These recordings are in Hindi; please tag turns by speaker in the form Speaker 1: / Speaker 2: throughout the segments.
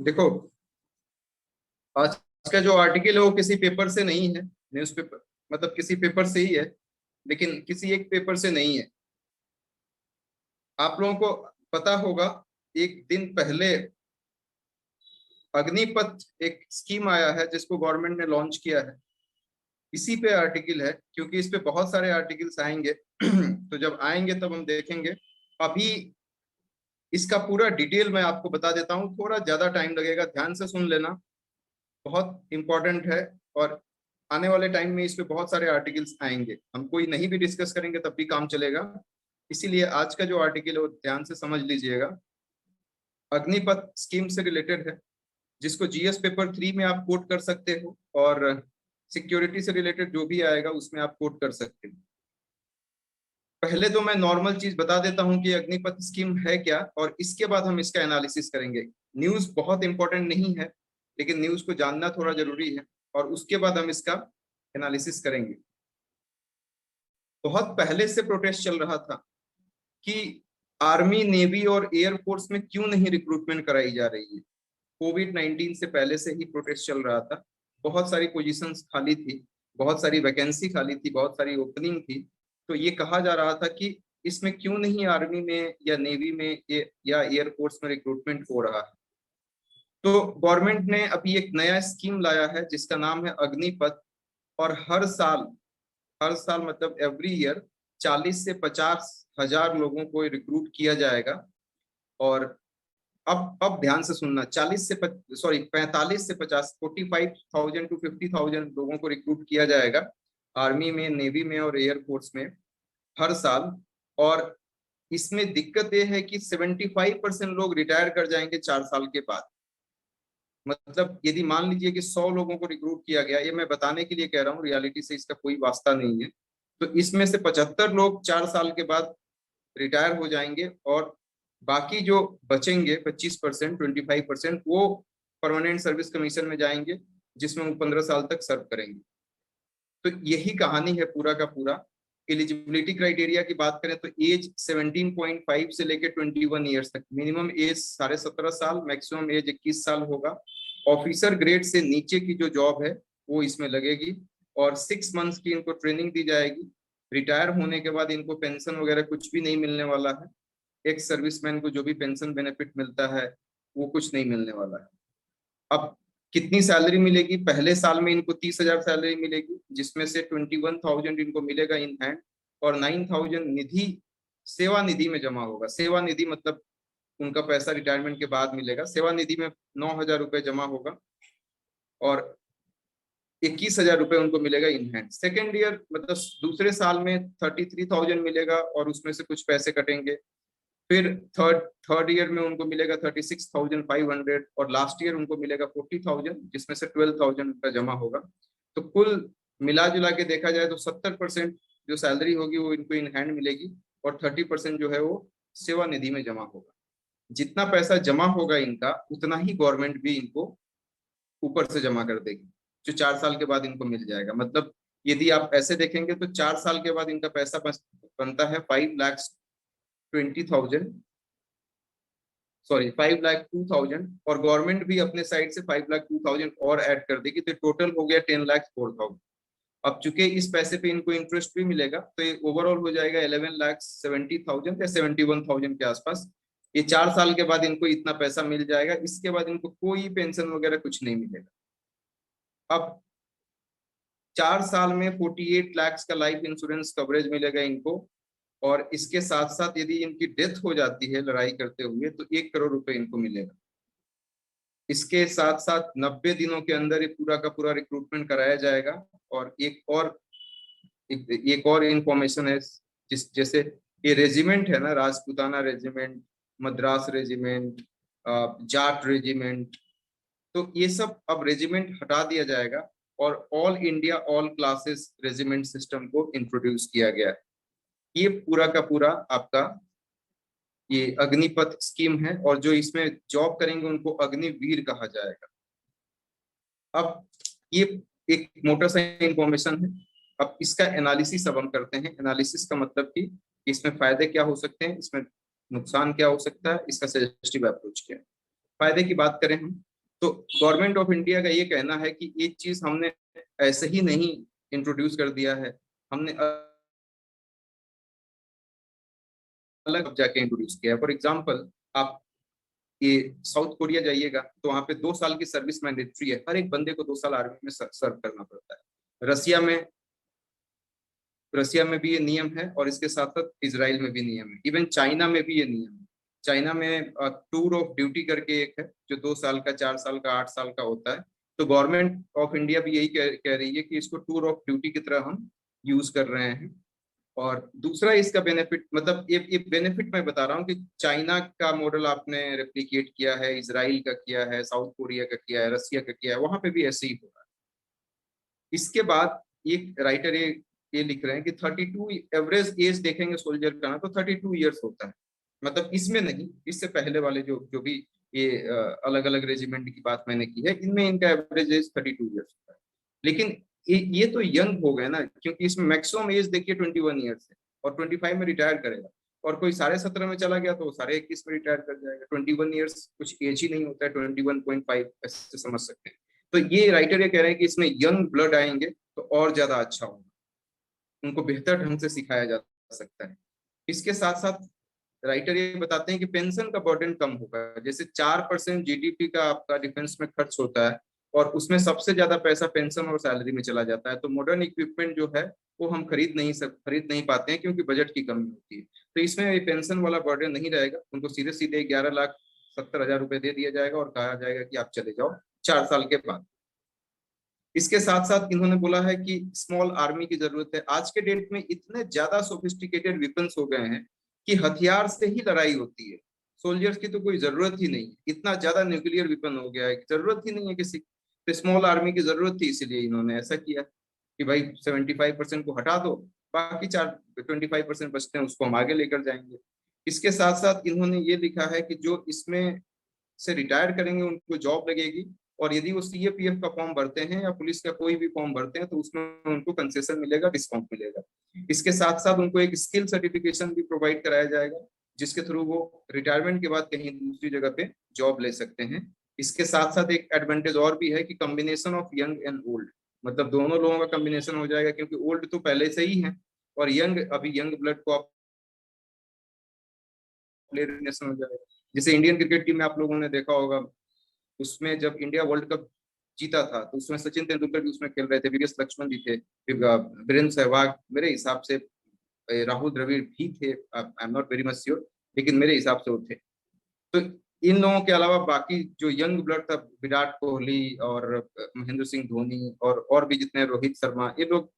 Speaker 1: देखो, आज का जो आर्टिकल है वो किसी पेपर से नहीं है, न्यूज़पेपर मतलब किसी पेपर से ही है, लेकिन किसी एक पेपर से नहीं है। आप लोगों को पता होगा, एक दिन पहले अग्निपथ एक स्कीम आया है जिसको गवर्नमेंट ने लॉन्च किया है। इसी पे आर्टिकल है, क्योंकि इस पे बहुत सारे आर्टिकल्स आएंगे तो जब आएंगे तब हम देखेंगे। अभी इसका पूरा डिटेल मैं आपको बता देता हूँ, थोड़ा ज्यादा टाइम लगेगा, ध्यान से सुन लेना, बहुत इंपॉर्टेंट है। और आने वाले टाइम में इस पे बहुत सारे आर्टिकल्स आएंगे, हम कोई नहीं भी डिस्कस करेंगे तब भी काम चलेगा। इसीलिए आज का जो आर्टिकल है वो ध्यान से समझ लीजिएगा। अग्निपथ स्कीम से रिलेटेड है, जिसको जीएस पेपर 3 में आप कोट कर सकते हो, और सिक्योरिटी से रिलेटेड जो भी आएगा उसमें आप कोट कर सकते हो। पहले तो मैं नॉर्मल चीज बता देता हूं कि अग्निपथ स्कीम है क्या, और इसके बाद हम इसका एनालिसिस करेंगे। न्यूज बहुत इंपॉर्टेंट नहीं है, लेकिन न्यूज को जानना थोड़ा जरूरी है, और उसके बाद हम इसका एनालिसिस करेंगे। बहुत पहले से प्रोटेस्ट चल रहा था कि आर्मी, नेवी और एयरफोर्स में क्यों नहीं रिक्रूटमेंट कराई जा रही है। कोविड-19 से पहले से ही प्रोटेस्ट चल रहा था। बहुत सारी पोजीशंस खाली थी, बहुत सारी वैकेंसी खाली थी, बहुत सारी ओपनिंग थी। तो ये कहा जा रहा था कि इसमें क्यों नहीं आर्मी में या नेवी में या एयरफोर्स में रिक्रूटमेंट हो रहा है। तो गवर्नमेंट ने अभी एक नया स्कीम लाया है जिसका नाम है अग्निपथ। और हर साल मतलब एवरी ईयर 40 से 50 हजार लोगों को रिक्रूट किया जाएगा। और अब ध्यान से सुनना, 45 से 50, 45,000 टू 50,000 लोगों को रिक्रूट किया जाएगा आर्मी में, नेवी में और एयरफोर्स में हर साल। और इसमें दिक्कत यह है कि 75% लोग रिटायर कर जाएंगे 4 साल के बाद। मतलब यदि मान लीजिए कि 100 लोगों को रिक्रूट किया गया, ये मैं बताने के लिए कह रहा हूँ, रियलिटी से इसका कोई वास्ता नहीं है। तो इसमें से 75 लोग 4 साल के बाद रिटायर हो जाएंगे, और बाकी जो बचेंगे 25%, 25% वो परमानेंट सर्विस कमीशन में जाएंगे, जिसमें वो 15 साल तक सर्व करेंगे। तो यही कहानी है पूरा का पूरा। एलिजिबिलिटी क्राइटेरिया की बात करें तो एज 17.5 से लेकर 21 ईयर्स तक, मिनिमम एज 17.5 साल, मैक्सिमम एज 21 साल होगा। ऑफिसर ग्रेड से नीचे की जो जॉब है वो इसमें लगेगी, और 6 मंथ्स की इनको ट्रेनिंग दी जाएगी। रिटायर होने के बाद इनको पेंशन वगैरह कुछ भी नहीं मिलने वाला है। एक्स सर्विसमैन को जो भी पेंशन बेनिफिट मिलता है वो कुछ नहीं मिलने वाला है। अब कितनी सैलरी मिलेगी? पहले साल में इनको 30,000 सैलरी मिलेगी, जिसमें से 21,000 इनको मिलेगा इन हैंड, और 9,000 निधि, सेवा निधि में जमा होगा। सेवा निधि मतलब उनका पैसा रिटायरमेंट के बाद मिलेगा। सेवा निधि में 9,000 रुपए जमा होगा, और 21,000 रुपए उनको मिलेगा इन हैंड। सेकेंड ईयर मतलब दूसरे साल में 33,000 मिलेगा, और उसमें से कुछ पैसे कटेंगे। फिर थर्ड थर्ड ईयर में उनको मिलेगा 36,500, और लास्ट ईयर उनको मिलेगा 40,000, जिसमें से 12,000 उनका जमा होगा। तो कुल मिला जुला के देखा जाए तो 70% जो सैलरी होगी वो इनको इन हैंड मिलेगी, और 30% जो है वो सेवा निधि में जमा होगा। जितना पैसा जमा होगा इनका, उतना ही गवर्नमेंट भी इनको ऊपर से जमा कर देगी, जो 4 साल के बाद इनको मिल जाएगा। मतलब यदि आप ऐसे देखेंगे तो 4 साल के बाद इनका पैसा बनता है 5,20,000, सॉरी 5,02,000, और गवर्नमेंट भी अपने साइड से 5,02,000 और ऐड कर देगी, तो टोटल हो गया 10,04,000। अब चूंकि इस पैसे पे इनको इंटरेस्ट भी मिलेगा, तो ये ओवरऑल हो जाएगा 11,70,000 या 71,000 के आसपास। ये 4 साल के बाद इनको इतना पैसा मिल जाएगा। इसके बाद इनको कोई पेंशन वगैरह कुछ नहीं मिलेगा। अब 4 साल में 48 लाख का लाइफ इंश्योरेंस कवरेज मिलेगा इनको, और इसके साथ साथ यदि इनकी डेथ हो जाती है लड़ाई करते हुए तो 1 करोड़ रुपए इनको मिलेगा। इसके साथ साथ 90 दिनों के अंदर ये पूरा का पूरा रिक्रूटमेंट कराया जाएगा। और एक और इंफॉर्मेशन है, जैसे ये रेजिमेंट है ना, Rajputana regiment, Madras regiment, Jat regiment, तो ये सब अब रेजिमेंट हटा दिया जाएगा, और all India all classes regiment system को इंट्रोड्यूस किया गया है। ये पूरा का पूरा आपका ये अग्निपथ स्कीम है, और जो इसमें जॉब करेंगे उनको अग्निवीर कहा जाएगा। अब ये एक मोटा सा इंफॉर्मेशन है। अब इसका एनालिसिस अब हम करते हैं। एनालिसिस का मतलब कि इसमें फायदे क्या हो सकते हैं, इसमें नुकसान क्या हो सकता है, इसका सजेस्टिव अप्रोच क्या है। फायदे की बात करें हम, तो गवर्नमेंट ऑफ इंडिया का ये कहना है कि ये चीज हमने ऐसे ही नहीं इंट्रोड्यूस कर दिया है, हमने अलग जाके इंट्रोड्यूस किया है। फॉर एग्जाम्पल, आप ये साउथ कोरिया जाइएगा तो वहां पे 2 साल की सर्विस मैंडेटरी है, हर एक बंदे को 2 साल आर्मी में सर्व करना पड़ता है। रसिया में भी ये नियम है, और इसके साथ साथ इजराइल में भी नियम है, इवन चाइना में भी ये नियम है। चाइना में टूर ऑफ ड्यूटी करके एक है, जो 2 साल का, 4 साल का, 8 साल का होता है। तो गवर्नमेंट ऑफ इंडिया भी यही कह रही है कि इसको टूर ऑफ ड्यूटी की तरह हम यूज कर रहे हैं। और दूसरा इसका बेनिफिट, मतलब ये बेनिफिट मैं बता रहा हूँ कि चाइना का मॉडल आपने रेप्लिकेट किया है, इजराइल का किया है, साउथ कोरिया का किया है, रसिया का किया है, वहां पे भी ऐसे ही हो रहा है। इसके बाद एक राइटर ये लिख रहे हैं कि 32 एवरेज एज देखेंगे सोल्जर का ना, तो 32 ईयर्स होता है। मतलब इसमें नहीं, इससे पहले वाले जो भी ये अलग अलग रेजिमेंट की बात मैंने की है, इनमें इनका एवरेज एज 32 ईयर्स होता है। लेकिन ये तो यंग हो गए ना, क्योंकि इसमें मैक्सिमम एज देखिए 21 ईयर्स है, और 25 में रिटायर करेगा। और कोई 17.5 में चला गया तो वो 21.5 में रिटायर कर जाएगा। 21 ईयर्स कुछ एज ही नहीं होता है, 21.5 ऐसे समझ सकते हैं। तो ये राइटर ये कह रहे हैं कि इसमें यंग ब्लड आएंगे तो और ज्यादा अच्छा होगा, उनको बेहतर ढंग से सिखाया जा सकता है। इसके साथ साथ राइटर ये बताते हैं कि पेंशन का बर्डन कम होगा। जैसे 4% जीडीपी का आपका डिफेंस में खर्च होता है, और उसमें सबसे ज्यादा पैसा पेंशन और सैलरी में चला जाता है। तो मॉडर्न इक्विपमेंट जो है वो हम खरीद नहीं पाते हैं, क्योंकि बजट की कमी होती है। तो इसमें पेंशन वाला बर्डन नहीं रहेगा, उनको सीधे सीधे 11,70,000 रुपए दे दिया जाएगा और कहा जाएगा कि आप चले जाओ 4 साल के बाद। इसके साथ साथ इन्होंने बोला है कि स्मॉल आर्मी की जरूरत है। आज के डेट में इतने ज्यादा सोफिस्टिकेटेड वेपन्स हो गए हैं कि हथियार से ही लड़ाई होती है, सोल्जर्स की तो कोई जरूरत ही नहीं। इतना ज्यादा न्यूक्लियर वेपन हो गया है कि जरूरत ही नहीं है किसी, तो स्मॉल आर्मी की जरूरत थी, इसीलिए इन्होंने ऐसा किया कि भाई 75% को हटा दो, बाकी 25% बचते हैं उसको हम आगे लेकर जाएंगे। इसके साथ साथ इन्होंने ये लिखा है कि जो इसमें से रिटायर करेंगे उनको जॉब लगेगी, और यदि वो सीएपीएफ का फॉर्म भरते हैं या पुलिस का कोई भी फॉर्म भरते हैं तो उसमें उनको कंसेशन मिलेगा, डिस्काउंट मिलेगा। इसके साथ साथ उनको एक स्किल सर्टिफिकेशन भी प्रोवाइड कराया जाएगा, जिसके थ्रू वो रिटायरमेंट के बाद कहीं दूसरी जगह पे जॉब ले सकते हैं। इसके साथ साथ एक एडवांटेज और भी है कि combination of young and old, मतलब दोनों लोगों का कॉम्बिनेशन हो जाएगा, क्योंकि ओल्ड तो पहले से ही है, और अभी यंग ब्लड को आप नेशन हो जाएगा। जैसे इंडियन क्रिकेट टीम में आप लोगों ने देखा होगा, उसमें जब इंडिया वर्ल्ड कप जीता था तो उसमें सचिन तेंदुलकर भी उसमें खेल रहे थे, वीवीएस लक्ष्मण जी थे, वीरेंद्र सहवाग, मेरे हिसाब से राहुल द्रविड़ भी थे, I am not very much sure, लेकिन मेरे हिसाब से वो थे। तो इन लोगों के अलावा बाकी जो यंग ब्लड था, विराट कोहली और महेंद्र सिंह धोनी और भी जितने, रोहित शर्मा, ये लोग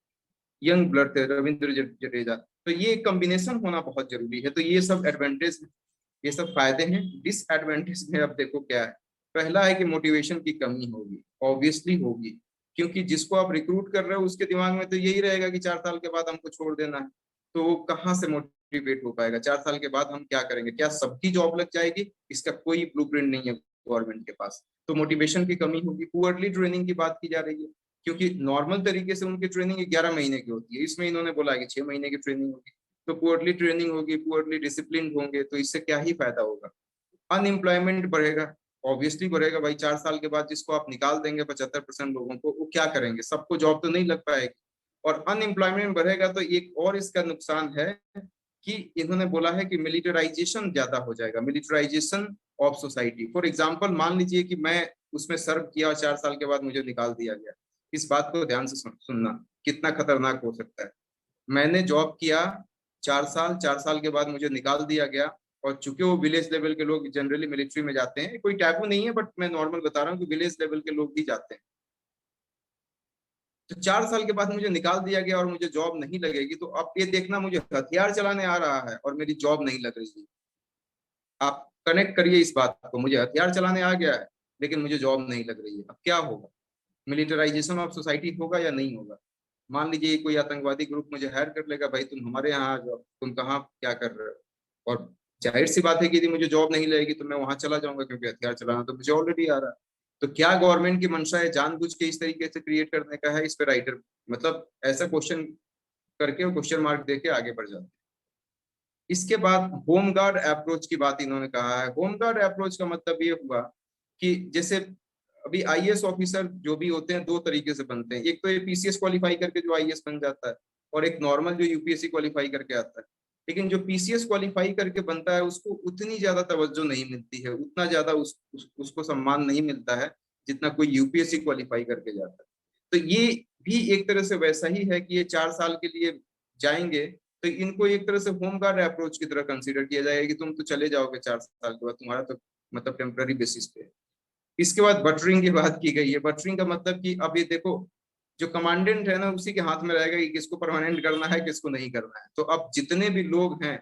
Speaker 1: यंग ब्लड थे, रविंद्र जडेजा। तो ये कॉम्बिनेशन होना बहुत जरूरी है। तो ये सब एडवांटेज, ये सब फायदे हैं। डिसएडवांटेज में अब देखो क्या है। पहला है कि मोटिवेशन की कमी होगी, ऑब्वियसली होगी, क्योंकि जिसको आप रिक्रूट कर रहे हो उसके दिमाग में तो यही रहेगा कि 4 साल के बाद हमको छोड़ देना है। तो वो कहाँ से मोटिवेट हो पाएगा? 4 साल के बाद हम क्या करेंगे? क्या सबकी जॉब लग जाएगी? इसका कोई ब्लूप्रिंट नहीं है गवर्नमेंट के पास। तो मोटिवेशन की कमी होगी। पुअरली ट्रेनिंग की बात की जा रही है, क्योंकि नॉर्मल तरीके से उनकी ट्रेनिंग 11 महीने की होती है, इसमें इन्होंने बोला कि 6 महीने की ट्रेनिंग होगी। तो पुअरली ट्रेनिंग होगी, पुअरली डिसिप्लिन होंगे, तो इससे क्या ही फायदा होगा? अनएम्प्लॉयमेंट बढ़ेगा, ऑब्वियसली बढ़ेगा भाई। 4 साल के बाद जिसको आप निकाल देंगे 75% लोगों को, वो क्या करेंगे? सबको जॉब तो नहीं लग पाएगी। और अनएम्प्लॉयमेंट बढ़ेगा तो एक और इसका नुकसान है कि इन्होंने बोला है कि मिलिटराइजेशन ज्यादा हो जाएगा, militarisation of society. For example, मान लीजिए कि मैं उसमें सर्व किया और 4 साल के बाद मुझे निकाल दिया गया। इस बात को ध्यान से सुनना, कितना खतरनाक हो सकता है। मैंने जॉब किया 4 साल, 4 साल के बाद मुझे निकाल दिया गया, और चूंकि वो विलेज लेवल के लोग जनरली मिलिट्री में जाते हैं, कोई टैबू नहीं है, बट मैं नॉर्मल बता रहा हूँ कि विलेज लेवल के लोग भी जाते हैं। तो 4 साल के बाद मुझे निकाल दिया गया और मुझे जॉब नहीं लगेगी, तो अब ये देखना, मुझे हथियार चलाने आ रहा है और मेरी जॉब नहीं लग रही है। आप कनेक्ट करिए इस बात को, मुझे हथियार चलाने आ गया है लेकिन मुझे जॉब नहीं लग रही है, अब क्या होगा? मिलिटराइजेशन ऑफ सोसाइटी होगा या नहीं होगा? मान लीजिए कोई आतंकवादी ग्रुप मुझे हायर कर लेगा, भाई तुम हमारे यहाँ आ जाओ, तुम कहाँ क्या कर रहे हो? और जाहिर सी बात है कि यदि मुझे जॉब नहीं लगेगी तो मैं वहां चला जाऊंगा, क्योंकि हथियार चलाना तो मुझे ऑलरेडी आ रहा है। तो क्या गवर्नमेंट की मंशा है जानबूझ के इस तरीके से क्रिएट करने का है? इस पे राइटर मतलब ऐसा क्वेश्चन करके, क्वेश्चन मार्क देके आगे बढ़ जाते हैं। इसके बाद होम गार्ड अप्रोच की बात इन्होंने कहा है। होम गार्ड अप्रोच का मतलब ये हुआ कि जैसे अभी आईएएस ऑफिसर जो भी होते हैं दो तरीके से बनते हैं, एक तो ये पीसीएस क्वालिफाई करके जो आईएएस बन जाता है, और एक नॉर्मल जो यूपीएससी क्वालिफाई करके आता है। लेकिन जो पीसीएस क्वालिफाई करके बनता है उसको उतनी ज्यादा तवज्जो नहीं मिलती है, उतना ज्यादा उसको सम्मान नहीं मिलता है जितना कोई यूपीएससी क्वालिफाई करके जाता है। तो ये भी एक तरह से वैसा ही है कि ये 4 साल के लिए जाएंगे, तो इनको एक तरह से होम गार्ड अप्रोच की तरह कंसीडर किया जाएगा कि तुम तो चले जाओगे 4 साल के बाद, तुम्हारा तो मतलब टेम्पररी बेसिस पे। इसके बाद बटरिंग की बात की गई है। बटरिंग का मतलब कि अब ये देखो, जो कमांडेंट है ना उसी के हाथ में रहेगा कि किसको परमानेंट करना है किसको नहीं करना है। तो अब जितने भी लोग हैं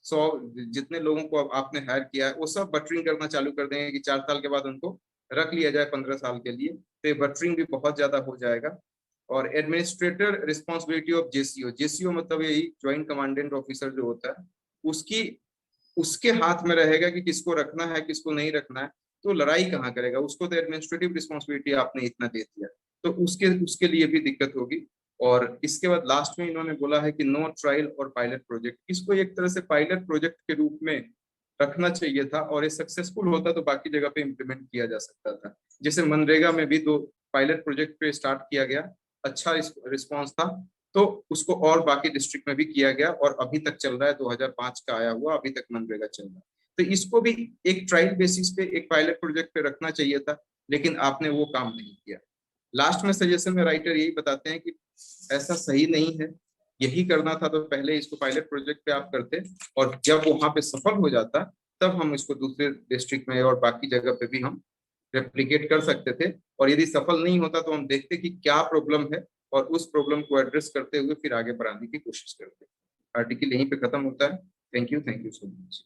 Speaker 1: 100, जितने लोगों को अब आपने हायर किया है वो सब बटरिंग करना चालू कर देंगे कि 4 साल के बाद उनको रख लिया जाए 15 साल के लिए। तो ये बटरिंग भी बहुत ज्यादा हो जाएगा। और administrator responsibility of JCO, JCO मतलब यही ज्वाइंट कमांडेंट ऑफिसर जो होता है, उसकी उसके हाथ में रहेगा कि किसको रखना है किसको नहीं रखना है। तो लड़ाई कहाँ करेगा, उसको तो एडमिनिस्ट्रेटिव रिस्पॉन्सिबिलिटी आपने इतना दे दिया, तो उसके उसके लिए भी दिक्कत होगी। और इसके बाद लास्ट में इन्होंने बोला है कि नो ट्रायल और पायलट प्रोजेक्ट, इसको एक तरह से पायलट प्रोजेक्ट के रूप में रखना चाहिए था, और ये सक्सेसफुल होता तो बाकी जगह पे इम्प्लीमेंट किया जा सकता था। जैसे मनरेगा में भी 2 पायलट प्रोजेक्ट पे स्टार्ट किया गया, अच्छा रिस्पॉन्स था, तो उसको और बाकी डिस्ट्रिक्ट में भी किया गया और अभी तक चल रहा है, 2005 का आया हुआ अभी तक मनरेगा चल रहा है। तो इसको भी एक ट्रायल बेसिस पे एक पायलट प्रोजेक्ट पे रखना चाहिए था, लेकिन आपने वो काम नहीं किया। लास्ट में सजेशन में राइटर यही बताते हैं कि ऐसा सही नहीं है, यही करना था तो पहले इसको पायलट प्रोजेक्ट पे आप करते, और जब वहां पे सफल हो जाता तब हम इसको दूसरे डिस्ट्रिक्ट में और बाकी जगह पे भी हम रेप्लिकेट कर सकते थे। और यदि सफल नहीं होता तो हम देखते कि क्या प्रॉब्लम है और उस प्रॉब्लम को एड्रेस करते हुए फिर आगे बढ़ाने की कोशिश करते हैं। आर्टिकल यहीं पे खत्म होता है। Thank you so much.